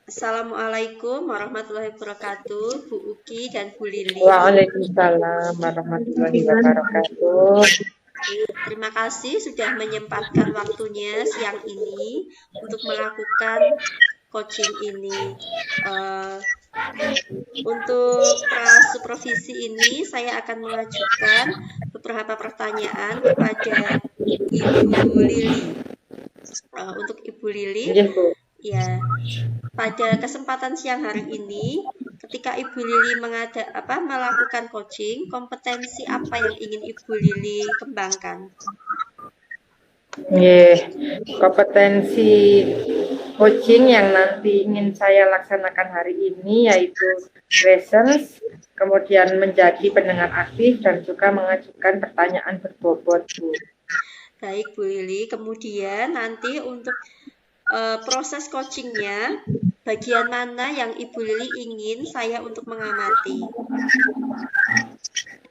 Assalamualaikum warahmatullahi wabarakatuh, Bu Uki dan Bu Lili. Waalaikumsalam warahmatullahi wabarakatuh. Terima kasih sudah menyempatkan waktunya siang ini untuk melakukan coaching ini. Untuk pra-supervisi ini saya akan mengajukan beberapa pertanyaan kepada Ibu Lili. Untuk Ibu Lili, ya, pada kesempatan siang hari ini, ketika Ibu Lili melakukan coaching, kompetensi apa yang ingin Ibu Lili kembangkan? Kompetensi coaching yang nanti ingin saya laksanakan hari ini yaitu presence, kemudian menjadi pendengar aktif dan juga mengajukan pertanyaan berbobot, Bu. Baik, Bu Lili. Kemudian nanti untuk proses coachingnya, bagian mana yang Ibu Lili ingin saya untuk mengamati?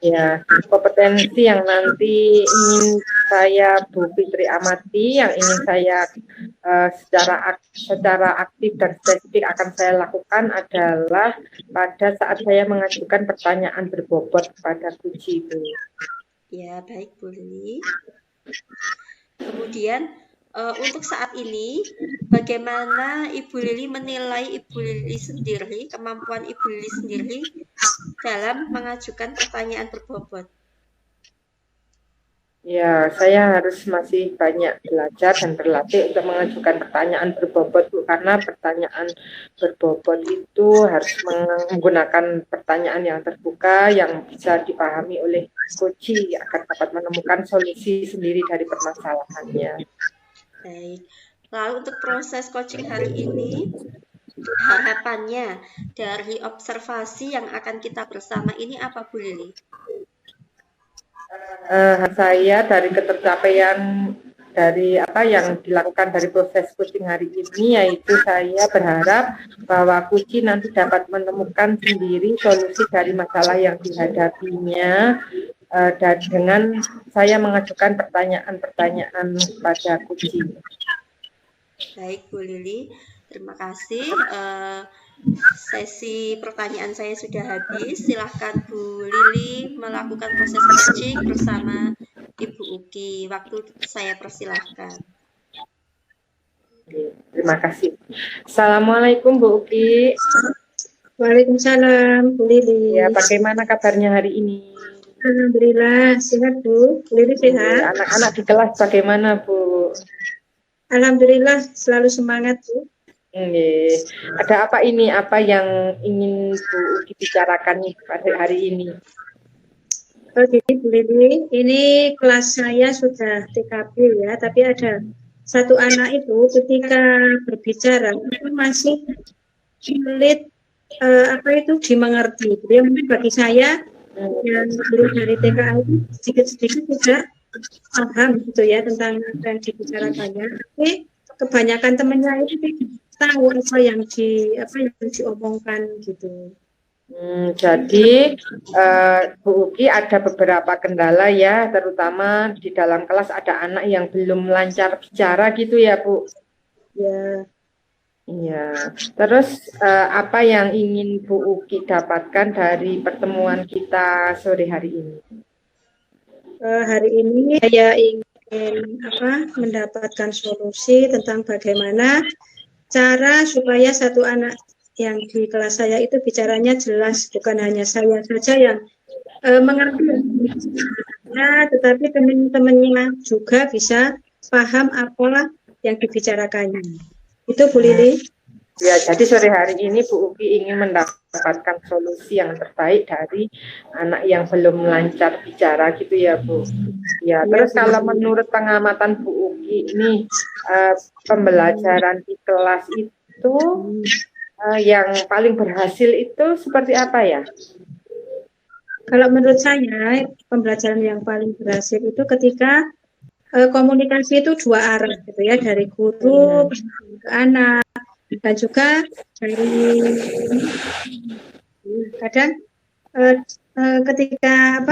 Ya, kompetensi yang nanti ingin saya Bu Fitri amati, yang ingin saya secara aktif dan spesifik akan saya lakukan adalah pada saat saya mengajukan pertanyaan berbobot kepada Puji itu. Ya, baik Bu Lili. Kemudian untuk saat ini, bagaimana Ibu Lili menilai Ibu Lili sendiri, kemampuan Ibu Lili sendiri dalam mengajukan pertanyaan berbobot? Ya, saya harus masih banyak belajar dan berlatih untuk mengajukan pertanyaan berbobot, Bu, karena pertanyaan berbobot itu harus menggunakan pertanyaan yang terbuka, yang bisa dipahami oleh coach agar dapat menemukan solusi sendiri dari permasalahannya. Baik, lalu untuk proses coaching hari ini, harapannya dari observasi yang akan kita bersama ini apa, Bu Lili? Saya dari ketercapaian dari apa yang dilakukan dari proses coaching hari ini, yaitu saya berharap bahwa Kuci nanti dapat menemukan sendiri solusi dari masalah yang dihadapinya, dan dengan saya mengajukan pertanyaan-pertanyaan pada Kuci. Baik, Bu Lili, terima kasih. Sesi pertanyaan saya sudah habis. Silahkan Bu Lili melakukan proses coaching bersama Ibu Uki. Waktu saya persilahkan. Terima kasih. Assalamualaikum Bu Uki. Waalaikumsalam Bu Lili. Ya, bagaimana kabarnya hari ini? Alhamdulillah sehat Bu. Bu Lili sehat. Anak-anak di kelas bagaimana Bu? Alhamdulillah selalu semangat Bu. Ada apa ini? Apa yang ingin Bu Uki bicarakan nih pada hari ini? Oke, Bu Lili, ini kelas saya sudah TKP ya, tapi ada satu anak itu ketika berbicara itu masih sulit dimengerti. Jadi mungkin bagi saya yang guru dari TKA itu sedikit-sedikit tidak paham gitu ya tentang apa yang dibicarakannya. Tapi kebanyakan temannya itu tahu apa yang diomongkan gitu. Jadi Bu Uki ada beberapa kendala ya, terutama di dalam kelas ada anak yang belum lancar bicara gitu ya Bu? Ya. Iya. Terus apa yang ingin Bu Uki dapatkan dari pertemuan kita sore hari ini? Hari ini saya ingin mendapatkan solusi tentang bagaimana cara supaya satu anak yang di kelas saya itu bicaranya jelas, bukan hanya saya saja yang mengerti, tetapi teman-temannya juga bisa paham apa yang dibicarakannya. Itu Bu Lili. Ya, jadi sore hari ini Bu Uki ingin mendapatkan solusi yang terbaik dari anak yang belum lancar bicara gitu ya Bu. Ya, terus kalau menurut pengamatan Bu Uki ini pembelajaran di kelas itu yang paling berhasil itu seperti apa ya? Kalau menurut saya pembelajaran yang paling berhasil itu ketika komunikasi itu dua arah gitu ya, dari guru ke anak dan juga dari kadang ketika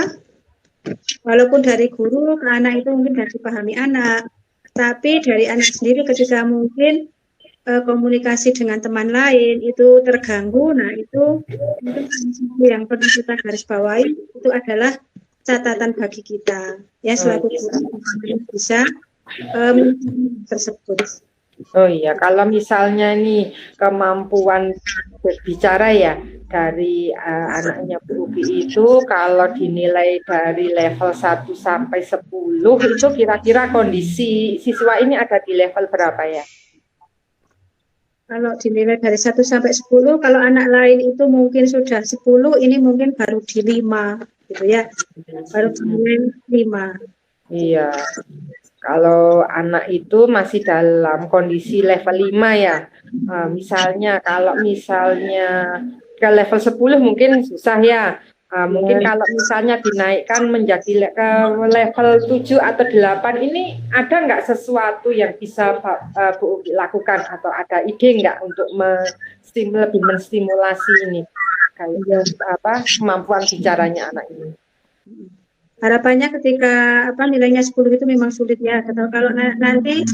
walaupun dari guru ke anak itu mungkin tidak dipahami anak, Tapi dari anak sendiri ketika mungkin komunikasi dengan teman lain itu terganggu, nah itu mungkin yang perlu kita garis bawahi itu adalah catatan bagi kita ya selaku guru bisa tersebut. Oh iya, kalau misalnya nih kemampuan berbicara ya dari anaknya Bu Uki itu kalau dinilai dari level 1 sampai 10 itu kira-kira kondisi siswa ini ada di level berapa ya? Kalau dinilai dari 1 sampai 10, kalau anak lain itu mungkin sudah 10, ini mungkin baru di 5 gitu ya. Baru dinilai 5. Iya. Kalau anak itu masih dalam kondisi level 5 ya. Misalnya kalau misalnya ke level 10 mungkin susah ya. Mungkin kalau misalnya dinaikkan menjadi ke level 7 atau 8 ini ada nggak sesuatu yang bisa Bu Uki lakukan atau ada ide nggak untuk lebih menstimulasi ini kayak kemampuan bicaranya anak ini? Harapannya ketika nilainya 10 itu memang sulit ya. Kalau nanti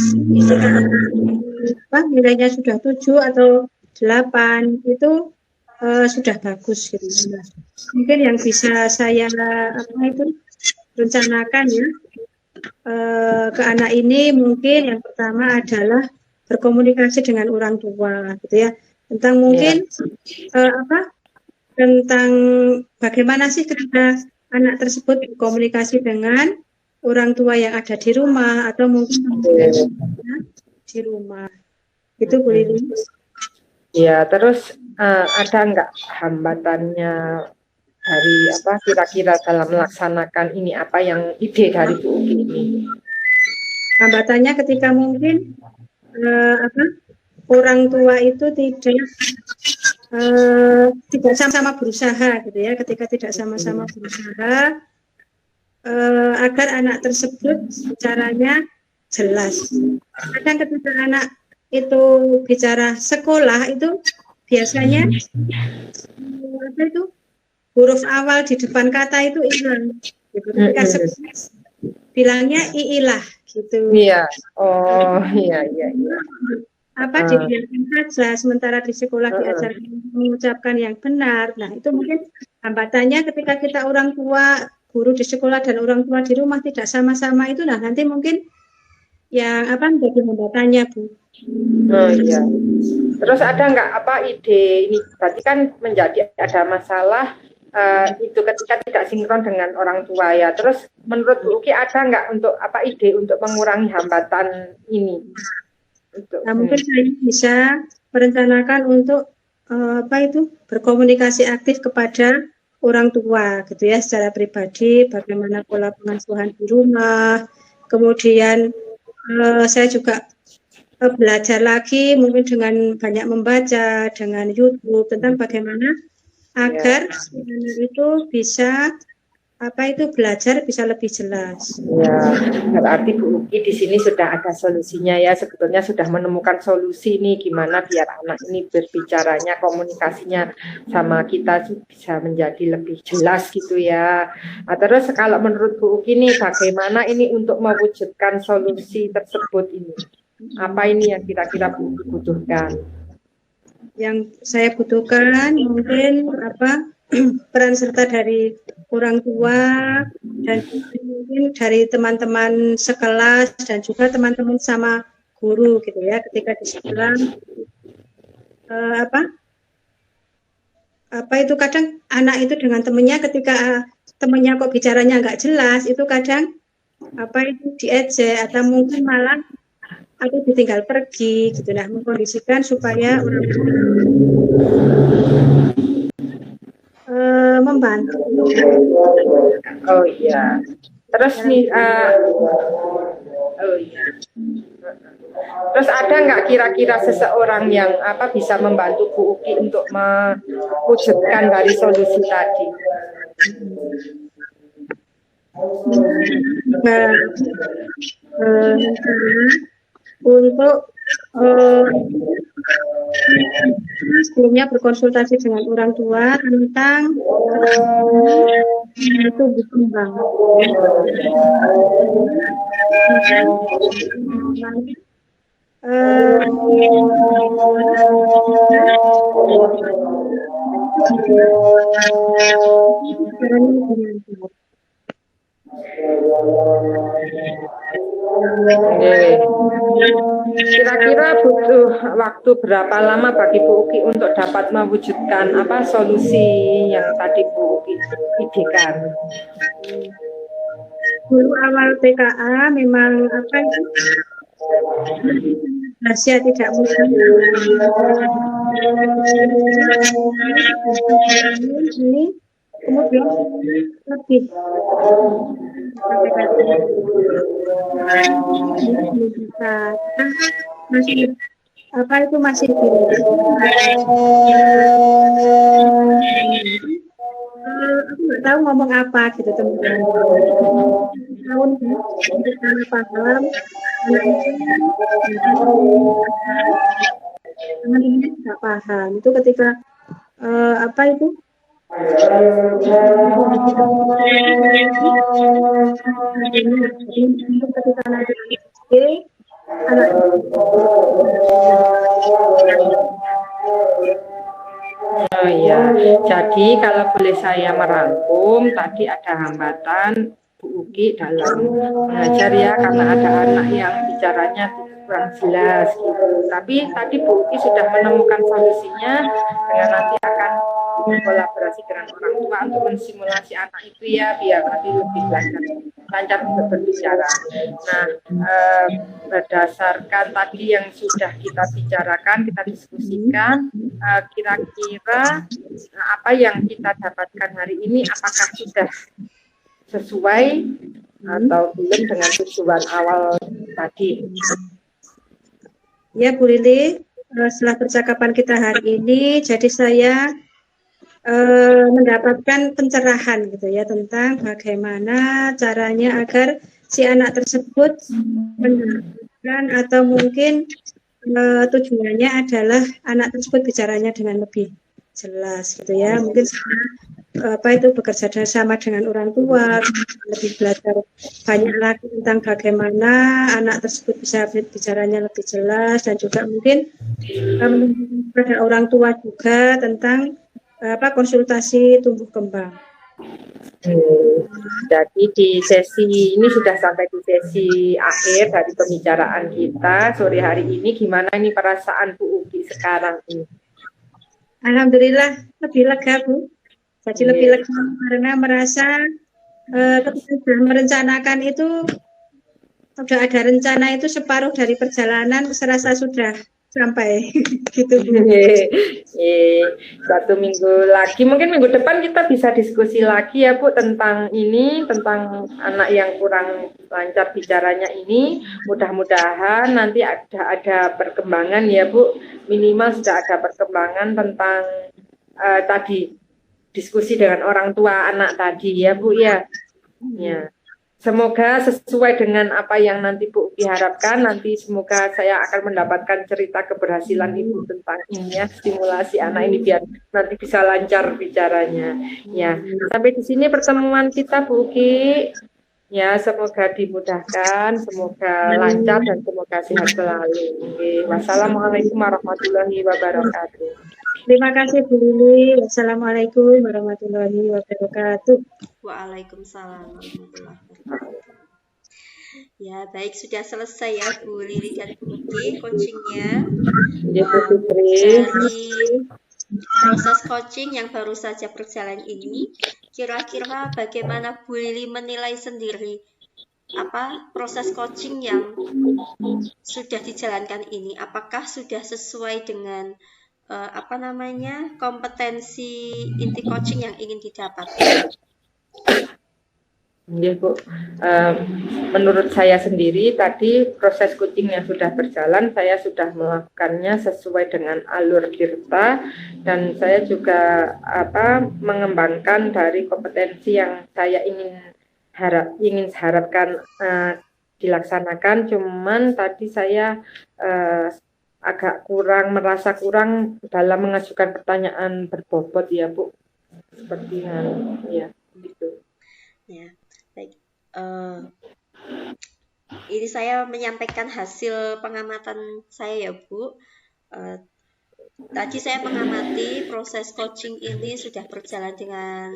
nilainya sudah 7 atau 8 itu sudah bagus gitu. Mungkin yang bisa saya rencanakan ya ke anak ini mungkin yang pertama adalah berkomunikasi dengan orang tua gitu ya. Tentang mungkin tentang bagaimana sih ketika anak tersebut berkomunikasi dengan orang tua yang ada di rumah atau mungkin di rumah. Itu Bu Lili. Ya, terus ada nggak hambatannya dari kira-kira dalam melaksanakan ini apa yang ide dari Bu Uki ini? Hambatannya ketika mungkin orang tua itu tidak sama-sama berusaha gitu ya, ketika tidak sama-sama berusaha agar anak tersebut bicaranya jelas. Kadang ketika anak itu bicara sekolah itu biasanya huruf awal di depan kata itu hilang gitu. Ketika bilangnya iilah gitu. Iya. Oh, iya. Dibiarkan saja, sementara di sekolah diajarkan mengucapkan yang benar. Nah, itu mungkin hambatannya ketika kita orang tua, guru di sekolah dan orang tua di rumah tidak sama-sama itu, nah nanti mungkin yang menjadi hambatannya, Bu. Oh iya. Terus ada nggak ide ini? Berarti kan menjadi ada masalah itu ketika tidak sinkron dengan orang tua ya. Terus menurut Bu Uki ada nggak untuk ide untuk mengurangi hambatan ini? Nah, mungkin saya bisa merencanakan untuk berkomunikasi aktif kepada orang tua gitu ya secara pribadi, bagaimana pola pengasuhan di rumah. Kemudian saya juga belajar lagi mungkin dengan banyak membaca dengan YouTube tentang bagaimana agar itu bisa belajar bisa lebih jelas. Ya, berarti Bu Uki di sini sudah ada solusinya ya. Sebetulnya sudah menemukan solusi nih gimana biar anak ini berbicaranya, komunikasinya sama kita bisa menjadi lebih jelas gitu ya. Nah, terus kalau menurut Bu Uki nih bagaimana ini untuk mewujudkan solusi tersebut ini? Apa ini yang kira-kira Bu Uki butuhkan? Yang saya butuhkan mungkin peran serta dari orang tua dan mungkin dari teman-teman sekelas dan juga teman-teman sama guru gitu ya ketika di sekolah itu kadang anak itu dengan temannya ketika temannya kok bicaranya nggak jelas itu kadang itu diejek atau mungkin malah ditinggal pergi gitu. Nah, mengkondisikan supaya orang membantu. Oh iya. Terus nih, Terus ada nggak kira-kira seseorang yang bisa membantu Bu Uki untuk mewujudkan dari solusi tadi? Untuk sebelumnya berkonsultasi dengan orang tua tentang tumbuh kembang. Kira-kira butuh waktu berapa lama bagi Bu Uki untuk dapat mewujudkan solusi yang tadi Bu Uki idekan? Dulu awal TKA memang itu rahasia tidak mudah. Ini kemudian lebih masih aku nggak tahu ngomong apa gitu teman-teman. Tahun karena paham teman-teman nggak paham itu ketika itu ketika nanti anak Oh iya, jadi kalau boleh saya merangkum, tadi ada hambatan Bu Uki dalam mengajar ya, karena ada anak yang bicaranya kurang jelas gitu. Tapi tadi Bu Uki sudah menemukan solusinya dengan nanti akan berkolaborasi dengan orang tua untuk mensimulasi anak itu ya, biar nanti lebih lancar untuk berbicara. Nah, berdasarkan tadi yang sudah kita bicarakan, kita diskusikan, kira-kira apa yang kita dapatkan hari ini, apakah sudah sesuai atau belum dengan tujuan awal tadi? Ya Bu Lili, setelah percakapan kita hari ini, jadi saya mendapatkan pencerahan gitu ya tentang bagaimana caranya agar si anak tersebut mendapatkan atau mungkin tujuannya adalah anak tersebut bicaranya dengan lebih jelas gitu ya, mungkin bekerja sama dengan orang tua, lebih belajar banyak lagi tentang bagaimana anak tersebut bisa bicaranya lebih jelas, dan juga mungkin pada orang tua juga tentang konsultasi tumbuh kembang. Jadi di sesi ini sudah sampai di sesi akhir dari pembicaraan kita sore hari ini. Gimana ini perasaan Bu Uki sekarang ini? Alhamdulillah lebih lega Bu. Jadi lebih lega karena merasa ketika sudah merencanakan itu, sudah ada rencana itu separuh dari perjalanan serasa sudah sampai gitu Bu. Satu minggu lagi, mungkin minggu depan kita bisa diskusi lagi ya Bu tentang ini, tentang anak yang kurang lancar bicaranya ini. Mudah-mudahan nanti ada perkembangan ya Bu, minimal sudah ada perkembangan tentang tadi diskusi dengan orang tua anak tadi ya Bu ya. Ya. Semoga sesuai dengan apa yang nanti Bu Uki harapkan. Nanti semoga saya akan mendapatkan cerita keberhasilan Ibu tentang ini ya, stimulasi anak ini biar nanti bisa lancar bicaranya. Ya, sampai di sini pertemuan kita Bu Uki. Ya, semoga dimudahkan, semoga lancar dan semoga sehat selalu. Wassalamualaikum warahmatullahi wabarakatuh. Terima kasih Bu Lili. Wassalamualaikum warahmatullahi wabarakatuh. Waalaikumsalam warahmatullahi wabarakatuh. Ya, baik, sudah selesai ya Bu Lili dan Bu Uki coachingnya. Dari proses coaching yang baru saja berjalan ini, kira-kira bagaimana Bu Lili menilai sendiri proses coaching yang sudah dijalankan ini? Apakah sudah sesuai dengan kompetensi inti coaching yang ingin didapatkan? Ya Bu, menurut saya sendiri tadi proses coaching yang sudah berjalan, saya sudah melakukannya sesuai dengan alur Tirta, dan saya juga mengembangkan dari kompetensi yang saya ingin harapkan dilaksanakan. Cuman tadi saya agak merasa kurang dalam mengajukan pertanyaan berbobot ya Bu, seperti ya gitu. Ya, baik. Ini saya menyampaikan hasil pengamatan saya ya Bu. Tadi saya mengamati proses coaching ini sudah berjalan dengan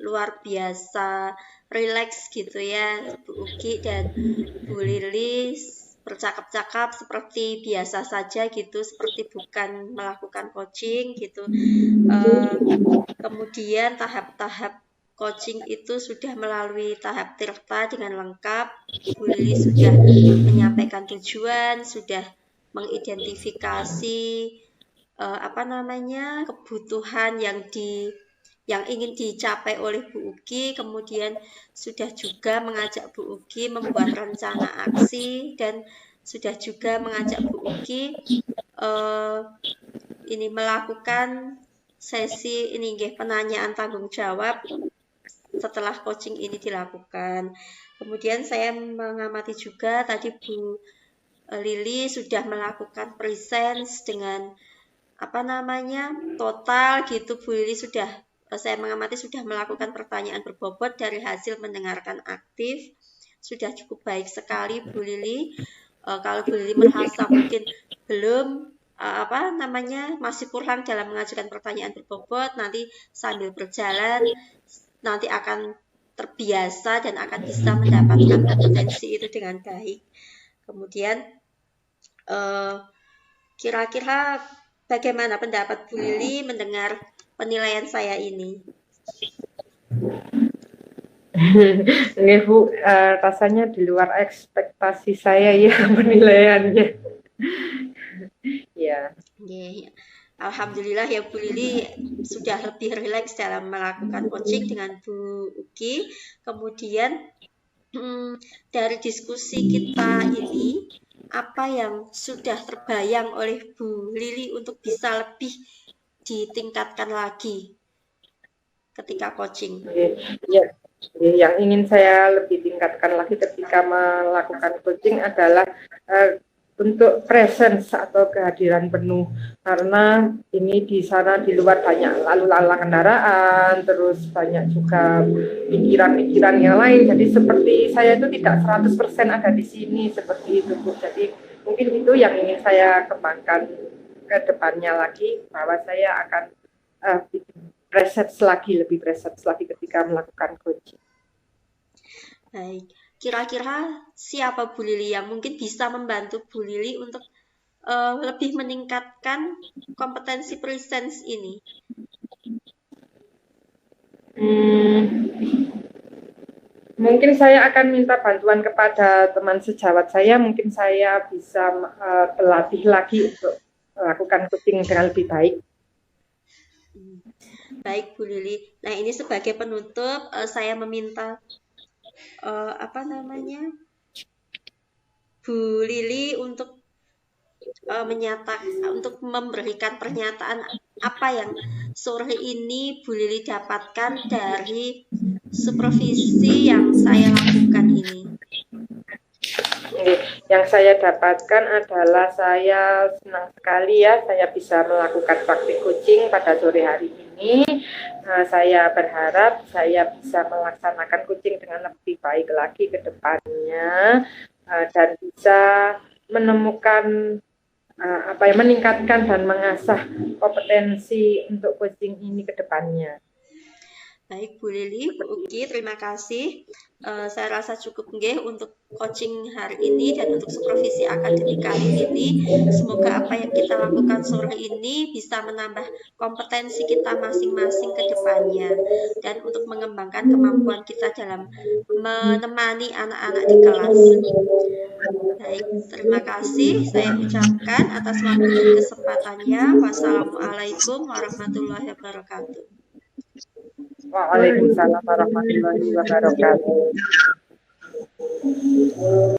luar biasa, rileks gitu ya, Bu Uki dan Bu Lilis bercakap-cakap seperti biasa saja gitu, seperti bukan melakukan coaching gitu. Kemudian tahap-tahap coaching itu sudah melalui tahap tirta dengan lengkap. Bu Lili sudah menyampaikan tujuan, sudah mengidentifikasi kebutuhan yang ingin dicapai oleh Bu Uki, kemudian sudah juga mengajak Bu Uki membuat rencana aksi dan sudah juga mengajak Bu Uki ini melakukan sesi ini penanyaan tanggung jawab setelah coaching ini dilakukan. Kemudian saya mengamati juga tadi Bu Lili sudah melakukan presence dengan total gitu. Bu Lili sudah saya mengamati sudah melakukan pertanyaan berbobot dari hasil mendengarkan aktif. Sudah cukup baik sekali Bu Lili. Kalau Bu Lili merasa mungkin belum masih kurang dalam mengajukan pertanyaan berbobot, nanti sambil berjalan nanti akan terbiasa dan akan bisa mendapatkan kompetensi itu dengan baik. Kemudian kira-kira bagaimana pendapat Bu Lili mendengar penilaian saya ini? Nggih Bu, rasanya di luar ekspektasi saya ya penilaiannya. Ya. Yeah. Alhamdulillah ya Bu Lili sudah lebih rileks dalam melakukan coaching dengan Bu Uki. Kemudian dari diskusi kita ini, apa yang sudah terbayang oleh Bu Lili untuk bisa lebih ditingkatkan lagi ketika coaching? Ya, yang ingin saya lebih tingkatkan lagi ketika melakukan coaching adalah untuk presence atau kehadiran penuh, karena ini di sana di luar banyak lalu lalang kendaraan, terus banyak juga pikiran-pikiran yang lain, jadi seperti saya itu tidak 100% ada di sini, seperti itu Bu. Jadi mungkin itu yang ingin saya kembangkan ke depannya lagi, bahwa saya akan lebih presence lagi ketika melakukan coaching. Baik. Kira-kira siapa Bu Lili yang mungkin bisa membantu Bu Lili untuk lebih meningkatkan kompetensi presence ini? Mungkin saya akan minta bantuan kepada teman sejawat saya, mungkin saya bisa berlatih lagi untuk melakukan coaching dengan lebih baik. Baik Bu Lili. Nah ini sebagai penutup saya meminta Bu Lili untuk untuk memberikan pernyataan apa yang sore ini Bu Lili dapatkan dari supervisi yang saya lakukan ini. Yang saya dapatkan adalah saya senang sekali ya saya bisa melakukan praktik coaching pada sore hari ini. Saya berharap saya bisa melaksanakan coaching dengan lebih baik lagi ke depannya dan bisa menemukan meningkatkan dan mengasah kompetensi untuk coaching ini ke depannya. Baik Bu Lili, Bu Uki, terima kasih. Saya rasa cukup nggih untuk coaching hari ini dan untuk supervisi akademik kali ini. Semoga apa yang kita lakukan sore ini bisa menambah kompetensi kita masing-masing ke depannya dan untuk mengembangkan kemampuan kita dalam menemani anak-anak di kelas. Baik, terima kasih saya ucapkan atas waktu dan kesempatannya. Wassalamualaikum warahmatullahi wabarakatuh. Waalaikumsalam warahmatullahi wabarakatuh.